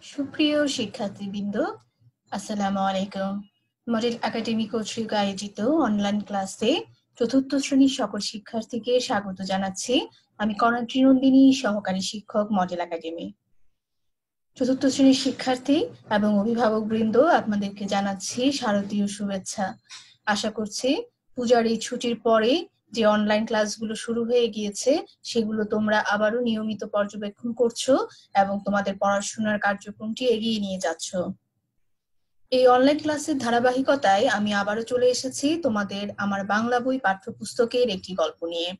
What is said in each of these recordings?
সুপ্রিয় শিক্ষার্থীবৃন্দ, আসসালামু আলাইকুম। মডেল একাডেমি কর্তৃক আয়োজিত অনলাইন ক্লাসে চতুর্থ শ্রেণীর সকল শিক্ষার্থীকে স্বাগত জানাচ্ছি। আমি কর্ণাট্রী নন্দিনী, সহকারী শিক্ষক, মডেল একাডেমি। চতুর্থ শ্রেণীর শিক্ষার্থী এবং অভিভাবকবৃন্দ, আপনাদেরকে জানাচ্ছি শারদীয় শুভেচ্ছা। আশা করছি পূজার এই ছুটির পরে যে অনলাইন ক্লাসগুলো শুরু হয়ে গিয়েছে সেগুলো তোমরা আবারও নিয়মিত পর্যবেক্ষণ করছো এবং তোমাদের পড়াশোনার কার্যক্রমটি এগিয়ে নিয়ে যাচ্ছ। এই অনলাইন ক্লাসের ধারাবাহিকতায় আমি আবারও চলে এসেছি তোমাদের আমার বাংলা বই পাঠ্যপুস্তকের একটি গল্প নিয়ে।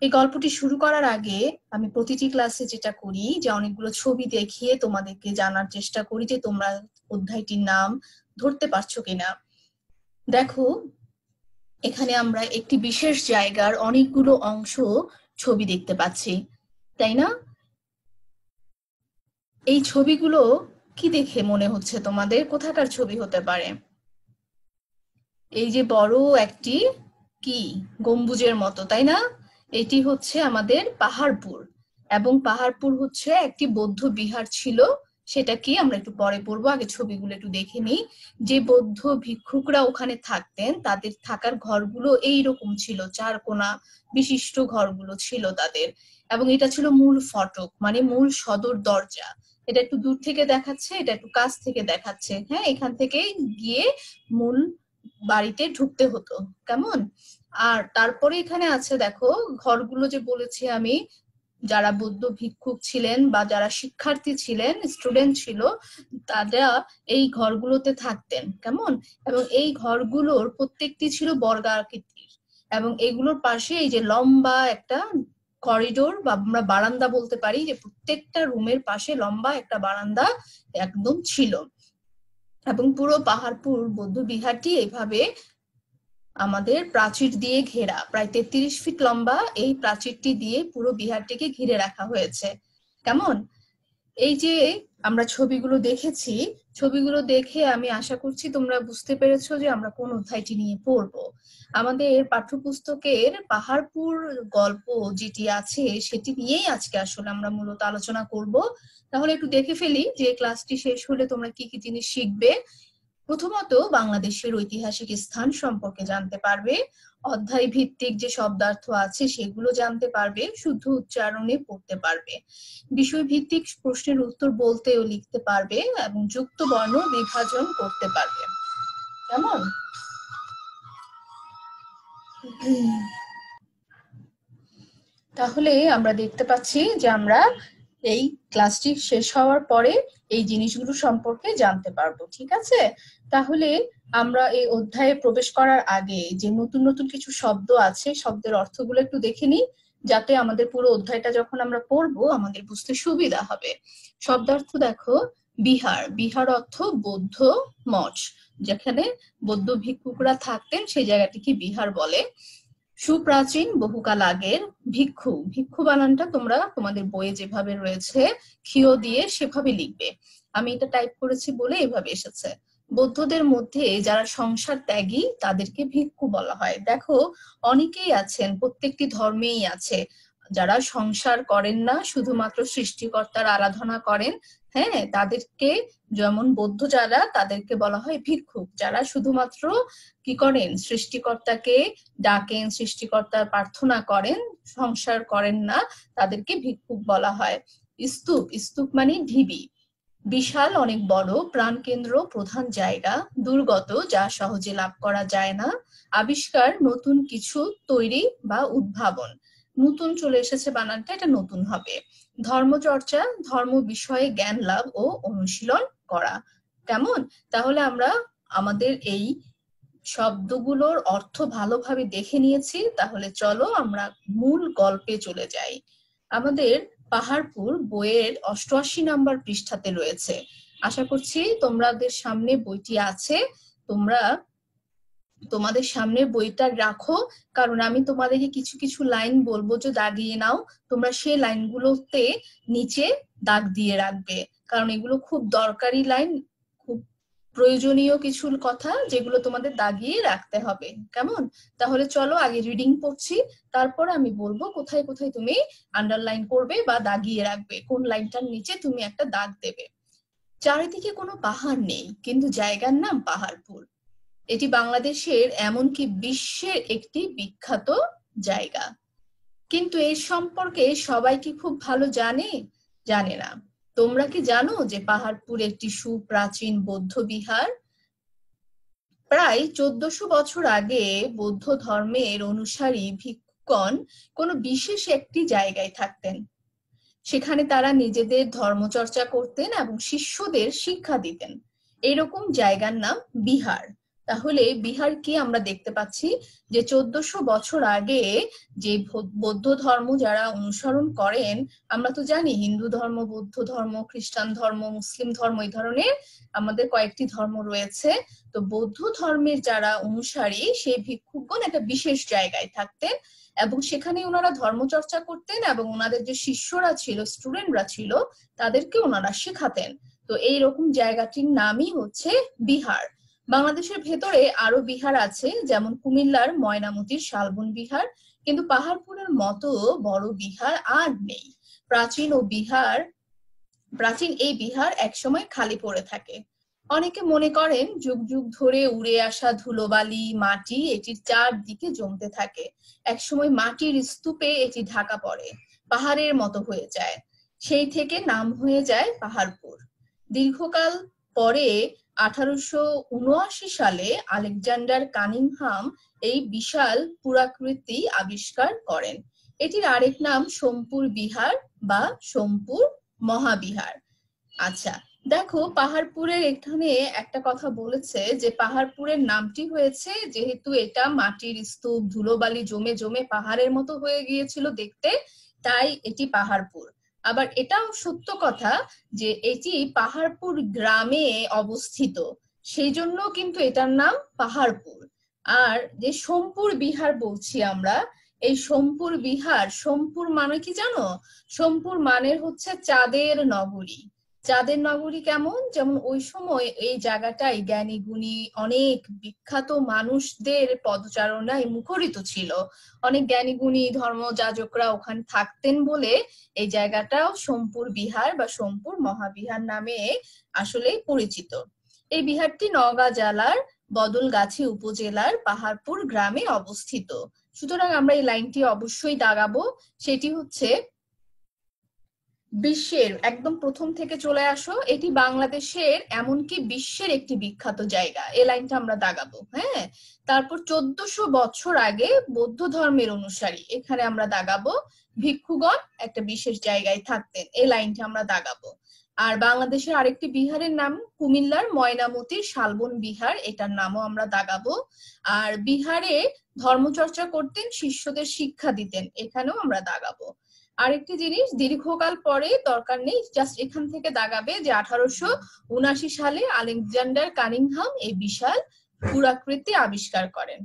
এই গল্পটি শুরু করার আগে আমি প্রতিটি ক্লাসে যেটা করি যে অনেকগুলো ছবি দেখিয়ে তোমাদেরকে জানার চেষ্টা করি যে তোমরা অধ্যায়টির নাম ধরতে পারছো কিনা। দেখো, এখানে আমরা একটি বিশেষ জায়গার অনেকগুলো অংশ ছবি দেখতে পাচ্ছি, তাই না? এই ছবিগুলো কি দেখে মনে হচ্ছে তোমাদের? কোথাকার ছবি হতে পারে? এই যে বড় একটি কি গম্বুজের মতো, তাই না? এটি হচ্ছে আমাদের পাহাড়পুর, এবং পাহাড়পুর হচ্ছে একটি বৌদ্ধ বিহার ছিল। সেটা কি আমরা একটু পরে পড়বো, আগে ছবিগুলো একটু দেখে নিই। যে বৌদ্ধ ভিক্ষুকরা ওখানে থাকতেন তাদের থাকার ঘরগুলো এইরকম ছিল, চার কোণা বিশিষ্ট ঘরগুলো ছিল তাদের, এবং এটা ছিল মূল ফটক, মানে মূল সদর দরজা। এটা একটু দূর থেকে দেখাচ্ছে, এটা একটু কাছ থেকে দেখাচ্ছে। হ্যাঁ, এখান থেকে গিয়ে মূল বাড়িতে ঢুকতে হতো, কেমন? আর তারপরে এখানে আছে দেখো ঘরগুলো, যে বলেছি আমি, যারা বৌদ্ধ ভিক্ষুক ছিলেন বা যারা শিক্ষার্থী ছিলেন, স্টুডেন্ট ছিল, তারা এই ঘরগুলোতে থাকতেন, কেমন? এবং এই ঘরগুলোর প্রত্যেকটি ছিল বর্গাকৃতির, এবং এগুলোর পাশে এই যে লম্বা একটা করিডোর বা আমরা বারান্দা বলতে পারি, যে প্রত্যেকটা রুমের পাশে লম্বা একটা বারান্দা একদম ছিল। এবং পুরো পাহাড়পুর বৌদ্ধ বিহারটি এভাবে আমাদের প্রাচীর দিয়ে ঘেরা, প্রায় 33 ফিট লম্বা এই প্রাচীরটি দিয়ে পুরো বিহারটিকে ঘিরে রাখা হয়েছে, কেমন? এই যে আমরা ছবিগুলো দেখেছি, ছবিগুলো দেখে আমি আশা করছি তোমরা বুঝতে পেরেছো যে আমরা কোন অধ্যায়টি নিয়ে পড়বো। আমাদের পাঠ্যপুস্তকের পাহাড়পুর গল্প যেটি আছে সেটি নিয়েই আজকে আসলে আমরা মূলত আলোচনা করব। তাহলে একটু দেখে ফেলি যে ক্লাসটি শেষ হলে তোমরা কি কি জিনিস শিখবে। প্রথমত, বাংলাদেশের ঐতিহাসিক স্থান সম্পর্কে জানতে পারবে, অধ্যায় ভিত্তিক যে শব্দার্থ আছে সেগুলো জানতে পারবে, শুদ্ধ উচ্চারণে পড়তে পারবে, বিষয় ভিত্তিক প্রশ্নের উত্তর বলতে ও লিখতে পারবে, এবং যুক্ত বর্ণ বিভাজন করতে পারবে, কেমন? তাহলে আমরা দেখতে পাচ্ছি যে আমরা এই ক্লাসটি শেষ হওয়ার পরে এই জিনিসগুলো সম্পর্কে জানতে পারবো, ঠিক আছে? তাহলে আমরা এই অধ্যায়ে প্রবেশ করার আগে যে নতুন নতুন কিছু শব্দ আছে, শব্দের অর্থগুলো একটু দেখে নিই, যাতে আমাদের পুরো অধ্যায়টা যখন আমরা পড়বো আমাদের বুঝতে সুবিধা হবে। শব্দার্থ দেখো, বিহার, বিহার অর্থ বৌদ্ধ মঠ, যেখানে বৌদ্ধ ভিক্ষুকরা থাকতেন সেই জায়গাটিকে বিহার বলে। সুপ্রাচীন, বহুকাল আগের। ভিক্ষু, ভিক্ষু বানানটা তোমরা তোমাদের বইয়ে যেভাবে রয়েছে ক্ষিয় দিয়ে সেভাবে লিখবে, আমি এটা টাইপ করেছি বলে এভাবে এসেছে। বৌদ্ধদের মধ্যে যারা সংসার ত্যাগী তাদেরকে ভিক্ষু বলা হয়। দেখো, অনেকেই আছেন, প্রত্যেকটি ধর্মেই আছে যারা সংসার করেন না, শুধুমাত্র সৃষ্টিকর্তার আরাধনা করেন। হ্যাঁ, তাদেরকে, যেমন বৌদ্ধ যারা, তাদেরকে বলা হয় ভিক্ষুক। যারা শুধুমাত্র কি করেন? সৃষ্টিকর্তাকে ডাকেন, সৃষ্টিকর্তার প্রার্থনা করেন, সংসার করেন না, তাদেরকে ভিক্ষুক বলা হয়। স্তূপ, স্তূপ মানে ঢিবি, বিশাল, অনেক বড়, প্রাণকেন্দ্র, প্রধান জায়গা, দুর্গত, যা সহজে লাভ করা যায় না, আবিষ্কার, নতুন কিছু তৈরি বা উদ্ভাবন। নতুন চলে এসেছে বানানটা, এটা নতুন হবে। ধর্মচর্চা, ধর্ম বিষয়ে জ্ঞান লাভ ও অনুশীলন করা, কেমন? তাহলে আমরা আমাদের এই শব্দগুলোর অর্থ ভালোভাবে দেখে নিয়েছি, তাহলে চলো আমরা মূল গল্পে চলে যাই। আমাদের পাহাড়পুর বইয়ের 88 নাম্বার পৃষ্ঠাতে রয়েছে। আশা করছি তোমাদের সামনে বইটি আছে। তোমরা তোমাদের সামনে বইটা রাখো, কারণ আমি তোমাদেরকে কিছু কিছু লাইন বলবো যে দাগিয়ে নাও, তোমরা সেই লাইনগুলোতে নিচে দাগ দিয়ে রাখবে, কারণ এগুলো খুব দরকারি লাইন, খুব প্রয়োজনীয় কিছু কথা যেগুলো তোমাদের দাগিয়ে রাখতে হবে, কেমন? তাহলে চলো আগে রিডিং পড়ছি, তারপর আমি বলবো কোথায় কোথায় তুমি আন্ডারলাইন করবে বা দাগিয়ে রাখবে, কোন লাইনটার নিচে তুমি একটা দাগ দেবে। চারিদিকে কোনো পাহাড় নেই, কিন্তু জায়গার নাম পাহাড়পুর। এটি বাংলাদেশের এমনকি বিশ্বের একটি বিখ্যাত জায়গা। কিন্তু এর সম্পর্কে সবাই কি খুব ভালো জানে? জানে না। তোমরা কি জানো যে পাহাড়পুর একটি সুপ্রাচীন বৌদ্ধ বিহার? প্রায় 1400 বছর আগে বৌদ্ধ ধর্মের অনুসারী ভিক্ষুগণ কোনো বিশেষ একটি জায়গায় থাকতেন। সেখানে তারা নিজেদের ধর্মচর্চা করতেন এবং শিষ্যদের শিক্ষা দিতেন। এরকম জায়গার নাম বিহার। তাহলে বিহার কি আমরা দেখতে পাচ্ছি যে 1400 বছর আগে যে বৌদ্ধ ধর্ম যারা অনুসরণ করেন, আমরা তো জানি হিন্দু ধর্ম, বৌদ্ধ ধর্ম, খ্রিস্টান ধর্ম, মুসলিম ধর্ম, এই ধরনের আমাদের কয়েকটি ধর্ম রয়েছে। তো বৌদ্ধ ধর্মের যারা অনুসারী সেই ভিক্ষুকগণ একটা বিশেষ জায়গায় থাকতেন এবং সেখানে ওনারা ধর্মচর্চা করতেন এবং ওনাদের যে শিষ্যরা ছিল, স্টুডেন্টরা ছিল, তাদেরকে ওনারা শেখাতেন। তো এইরকম জায়গাটির নামই হচ্ছে বিহার। বাংলাদেশের ভেতরে আরো বিহার আছে, যেমন কুমিল্লার ময়নামতির শালবন বিহার, কিন্তু পাহাড়পুরের মতো বড় বিহার আর নেই। প্রাচীন এই বিহার একসময় খালি পড়ে থাকে। অনেকে মনে করেন যুগ যুগ ধরে উড়ে আসা ধুলোবালি, মাটি এটির চারদিকে জমতে থাকে। একসময় মাটির স্তূপে এটি ঢাকা পড়ে, পাহাড়ের মতো হয়ে যায়। সেই থেকে নাম হয়ে যায় পাহাড়পুর। দীর্ঘকাল পরে 1879 সালে আলেকজান্ডার কানিংহাম এই বিশাল পুরাকৃতি আবিষ্কার করেন। এটির আরেক নাম সোমপুর বিহার বা সোমপুর মহাবিহার। আচ্ছা, দেখো পাহাড়পুরের এখানে একটা কথা বলেছে যে পাহাড়পুরের নামটি হয়েছে যেহেতু এটা মাটির স্তূপ, ধুলোবালি জমে জমে পাহাড়ের মতো হয়ে গিয়েছিল দেখতে, তাই এটি পাহাড়পুর। আবার এটাও সত্য কথা যে এটি পাহাড়পুর গ্রামে অবস্থিত, সেই জন্য কিন্তু এটার নাম পাহাড়পুর। আর যে সোমপুর বিহার বলছি আমরা, এই সোমপুর বিহার, সোমপুর মানে কি জানো? সোমপুর মানে হচ্ছে চাঁদের নগরী। চাঁদের নগরী কেমন? যেমন ওই সময় এই জায়গাটাই জ্ঞানী গুণী অনেক বিখ্যাত মানুষদের পদচারণায় মুখরিত ছিল। অনেক জ্ঞানী গুণী ধর্মযাজকরা ওখানে থাকতেন বলে এই জায়গাটাও সোমপুর বিহার বা সোমপুর মহাবিহার নামে আসলে পরিচিত। এই বিহারটি নওগাঁ জেলার বদলগাছি উপজেলার পাহাড়পুর গ্রামে অবস্থিত। সুতরাং আমরা এই লাইনটি অবশ্যই দাগাবো। সেটি হচ্ছে বিশ্বের একদম প্রথম থেকে চলে আসো, এটি বাংলাদেশের এমনকি বিশ্বের একটি বিখ্যাত জায়গা। এই লাইনটা আমরা দাগাবো। হ্যাঁ, তারপর 1400 বছর আগে বৌদ্ধ ধর্মের অনুসারী, এখানে আমরা দাগাবো ভিক্ষুগণ একটা বিশেষ জায়গায় থাকতেন। এই লাইনটা আমরা দাগাবো। আর বাংলাদেশের আরেকটি বিহারের নাম কুমিল্লার ময়নামতির শালবন বিহার, এটার নামও আমরা দাগাবো। আর বিহারে ধর্মচর্চা করতেন, শিষ্যদের শিক্ষা দিতেন, এখানেও আমরা দাগাবো। আরেকটি জিনিস দীর্ঘকাল পরে দরকার নেই, জাস্ট এখান থেকে দাগাবে যে 1879 সালে আলেকজান্ডার কানিংহাম এই বিশাল পুরাকৃতি আবিষ্কার করেন।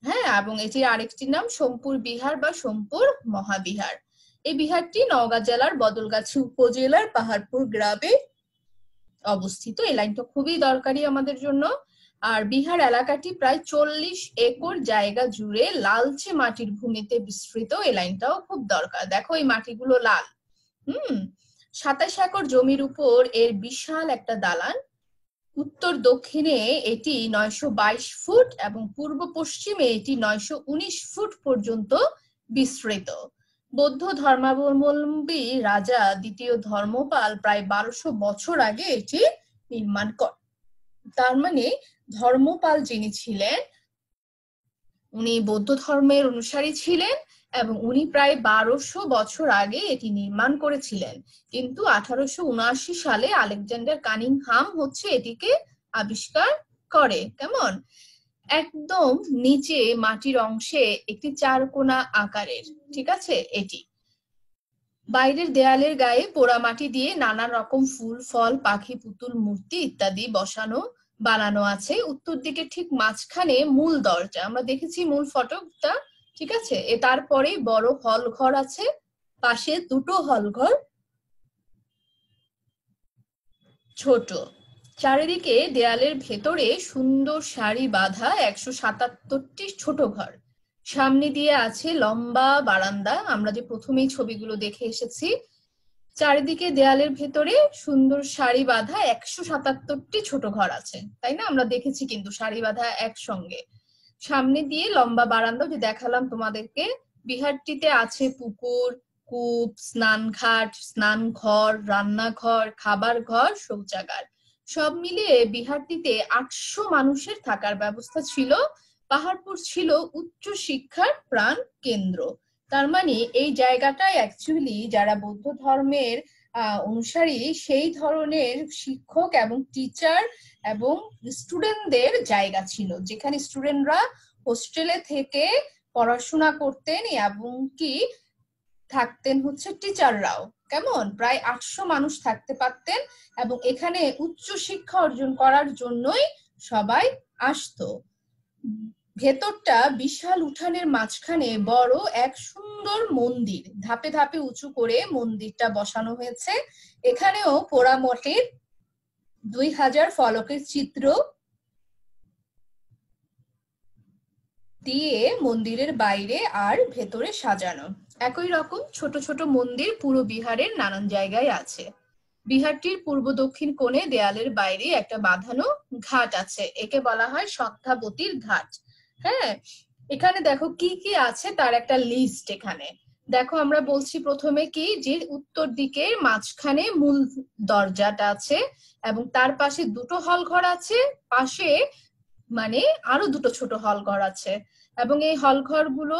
হ্যাঁ, এবং এটির আরেকটি নাম সোমপুর বিহার বা সোমপুর মহাবিহার। এই বিহারটি নওগাঁ জেলার বদলগাছি উপজেলার পাহাড়পুর গ্রামে অবস্থিত। এই লাইনটা খুবই দরকারি আমাদের জন্য। আর বিহার এলাকাটি প্রায় 40 একর জায়গা জুড়ে লালচে মাটির ভূমিতে বিস্তৃত। এই লাইনটাও খুব দরকার। দেখো এই মাটিগুলো লাল। 27 একর জমির উপর এর বিশাল একটা দালান। উত্তর দক্ষিণে এটি 922 ফুট এবং পূর্ব পশ্চিমে এটি 919 ফুট পর্যন্ত বিস্তৃত। বৌদ্ধ ধর্মাবলম্বী রাজা দ্বিতীয় ধর্মপাল প্রায় 1200 বছর আগে এটি নির্মাণ করেন। তার মানে ধর্মপাল যিনি ছিলেন উনি বৌদ্ধ ধর্মের অনুসারী ছিলেন এবং উনি প্রায় 1200 বছর আগে এটি নির্মাণ করেছিলেন। কিন্তু 1879 সালে আলেকজান্ডার কানিংহাম হচ্ছে এটিকে আবিষ্কার করে। কেমন? একদম নিচে মাটির অংশে একটি চারকোনা আকারের, ঠিক আছে, এটি বাইরের দেয়ালের গায়ে পোড়া মাটি দিয়ে নানা রকম ফুল, ফল, পাখি, পুতুল, মূর্তি ইত্যাদি বানানো আছে। উত্তর দিকে ঠিক মাঝখানে মূল দরজা, আমরা দেখেছি মূল ফটকটা, ঠিক আছে। তারপরে বড় হল ঘর আছে, পাশে দুটো হল ঘর ছোট। চারিদিকে দেয়ালের ভেতরে সুন্দর সারি বাঁধা 177টি ছোট ঘর। সামনে দিয়ে আছে লম্বা বারান্দা, আমরা যে প্রথমেই ছবিগুলো দেখে এসেছি চারিদিকে দেয়ালের ভেতরে সুন্দর সারি বাঁধা 177টি ছোট ঘর আছে, তাই না? আমরা দেখেছি কিন্তু সারি বাঁধা একসঙ্গে। সামনে দিয়ে লম্বা বারান্দা যে দেখালাম তোমাদেরকে। বিহারটিতে আছে পুকুর, কূপ, স্নানঘাট, স্নানঘর, রান্নাঘর, খাবার ঘর, শৌচাগার। সব মিলিয়ে বিহারটিতে 800 মানুষের থাকার ব্যবস্থা ছিল। পাহাড়পুর ছিল উচ্চ শিক্ষার প্রাণ কেন্দ্র। তার মানে এই জায়গাটায় অ্যাকচুয়ালি যারা বৌদ্ধ ধর্মের অনুসারী সেই ধরনের শিক্ষক এবং টিচার এবং স্টুডেন্টদের জায়গা ছিল, যেখানে স্টুডেন্টরা হোস্টেলে থেকে পড়াশোনা করতেন এবং কি থাকতেন হচ্ছে টিচাররাও। কেমন প্রায় 800 মানুষ থাকতে পারতেন এবং এখানে উচ্চ শিক্ষা অর্জন করার জন্যই সবাই আসতো। ভেতরটা বিশাল উঠানের মাঝখানে বড় এক সুন্দর মন্দির, ধাপে ধাপে উঁচু করে মন্দিরটা বসানো হয়েছে। এখানেও পোড়ামঠের 2000 ফলকের চিত্র দিয়ে মন্দিরের বাইরে আর ভেতরে সাজানো। একই রকম ছোট ছোট মন্দির পুরো বিহারের নানান জায়গায় আছে। বিহারটির পূর্ব দক্ষিণ কোণে দেয়ালের বাইরে একটা বাঁধানো ঘাট আছে, একে বলা হয় সন্ধ্যাবতীর ঘাট। হ্যাঁ, এখানে দেখো কি কি আছে তার একটা লিস্ট এখানে দেখো। আমরা বলছি প্রথমে কি, যে উত্তর দিকের মাঝখানে মূল দরজাটা আছে এবং তার পাশে দুটো হল ঘর আছে, পাশে মানে আরো দুটো ছোট হল ঘর আছে। এবং এই হল ঘরগুলো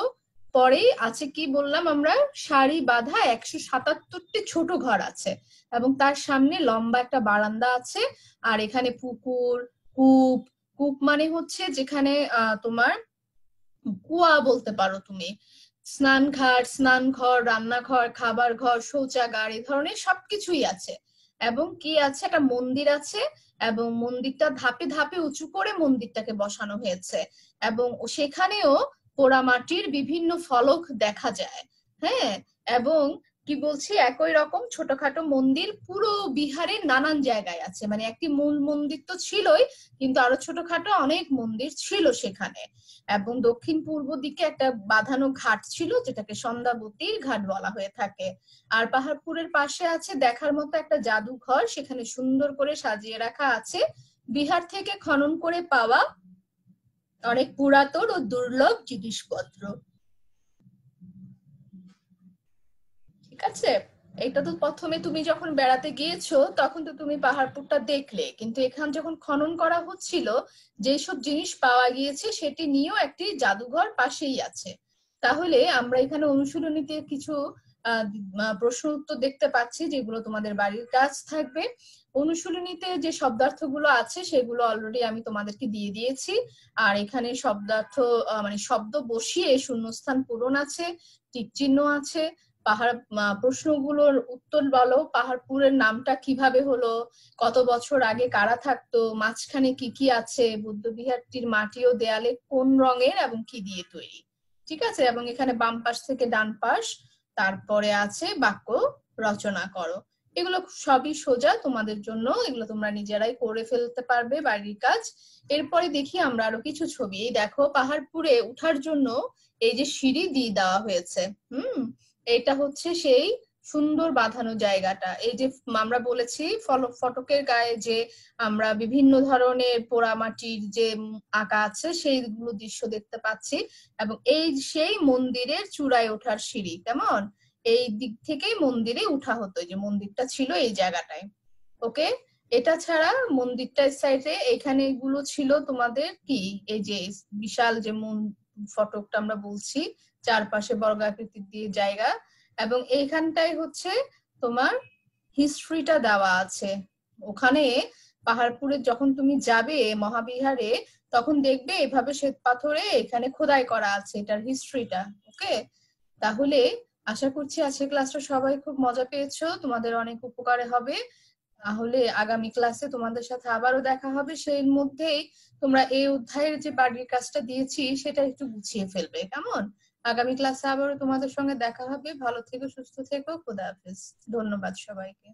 পরেই আছে কি বললাম আমরা, সারি বাঁধা 177টি ছোট ঘর আছে এবং তার সামনে লম্বা একটা বারান্দা আছে। আর এখানে পুকুর, কূপ, কূপ মানে হচ্ছে যেখানে তোমার কুয়া বলতে পারো তুমি, স্নানঘাট, স্নানঘর, রান্নাঘর, খাবার ঘর, শৌচাগার, এই ধরনের সবকিছুই আছে। এবং কি আছে, একটা মন্দির আছে এবং মন্দিরটা ধাপে ধাপে উঁচু করে মন্দিরটাকে বসানো হয়েছে এবং সেখানেও পোড়ামাটির বিভিন্ন ফলক দেখা যায়। হ্যাঁ, এবং কি বলছি, একই রকম ছোটখাটো মন্দির পুরো বিহারের নানান জায়গায় আছে। মানে একটি মূল মন্দির তো ছিলই, কিন্তু আরো ছোটখাটো অনেক মন্দির ছিল সেখানে। এবং দক্ষিণ পূর্ব দিকে একটা বাঁধানো ঘাট ছিল, যেটাকে সন্ধ্যাবতীর ঘাট বলা হয়ে থাকে। আর পাহাড়পুরের পাশে আছে দেখার মতো একটা জাদুঘর, সেখানে সুন্দর করে সাজিয়ে রাখা আছে বিহার থেকে খনন করে পাওয়া অনেক পুরাতন ও দুর্লভ জিনিসপত্র। ঠিক আছে, এটা তো প্রথমে তুমি যখন বেড়াতে গিয়েছো তখন তো তুমি পাহাড়পুরটা দেখলে, কিন্তু এখান যখন খনন করা হচ্ছিল যেসব জিনিস পাওয়া গিয়েছে সেটি নিয়েও একটি জাদুঘর পাশেই আছে। তাহলে আমরা এখানে অনুশীলনীতে কিছু প্রশ্ন উত্তর দেখতে পাচ্ছি, যেগুলো তোমাদের বাড়ির কাজ থাকবে। অনুশীলনীতে যে শব্দার্থগুলো আছে সেগুলো অলরেডি আমি তোমাদেরকে দিয়ে দিয়েছি। আর এখানে শব্দার্থ মানে শব্দ বসিয়ে শূন্যস্থান পূরণ আছে, টিক চিহ্ন আছে। পাহাড় প্রশ্নগুলোর উত্তর বলো, পাহাড়পুরের নামটা কিভাবে হলো, কত বছর আগে কারা থাকতো, মাঝখানে কি কি আছে, বুদ্ধবিহারটির মাটি ও দেয়ালে কোন রঙের এবং কি দিয়ে তৈরি। ঠিক আছে, এবং এখানে বাম পাশ থেকে ডান পাশ, তারপরে আছে বাক্য রচনা করো। এগুলো সবই সোজা তোমাদের জন্য, এগুলো তোমরা নিজেরাই করে ফেলতে পারবে বাড়ির কাজ। এরপরে দেখি আমরা আরো কিছু ছবি। এই দেখো, পাহাড়পুরে উঠার জন্য এই যে সিঁড়ি দিয়ে দেওয়া হয়েছে, এটা হচ্ছে সেই সুন্দর বাঁধানো জায়গাটা। এই যে আমরা বলেছি ফটকের গায়ে যে আমরা বিভিন্ন ধরনের পোড়ামাটির যে আঁকা আছে সেইগুলো দৃশ্য দেখতে পাচ্ছি। এবং এই সেই মন্দিরের চূড়ায় ওঠার সিঁড়ি, কেমন এই দিক থেকেই মন্দিরে উঠা হতো, যে মন্দিরটা ছিল এই জায়গাটায়। ওকে, এটা ছাড়া মন্দিরটার সাইডে এখানে এগুলো ছিল তোমাদের কি, এই যে বিশাল যে ফটকটা আমরা বলছি, চারপাশে বর্গাকৃতির দিয়ে জায়গা। এবং এইখানটাই হচ্ছে তোমার হিস্ট্রিটা দেওয়া আছে। ওখানে পাহাড়পুরে যখন তুমি যাবে মহাবিহারে, তখন দেখবে এভাবে শ্বেত পাথরে এখানে খোদাই করা আছে এটার হিস্ট্রিটা। ওকে, তাহলে আশা করছি আজকের ক্লাসটা সবাই খুব মজা পেয়েছো, তোমাদের অনেক উপকারে হবে। তাহলে আগামী ক্লাসে তোমাদের সাথে আবারও দেখা হবে, সেই মধ্যেই তোমরা এই অধ্যায়ের যে বাড়ির কাজটা দিয়েছি সেটা একটু গুছিয়ে ফেলবে, কেমন? আগামী ক্লাসে আবারও তোমাদের সঙ্গে দেখা হবে। ভালো থেকো, সুস্থ থেকো, খোদা হাফেজ। ধন্যবাদ সবাইকে।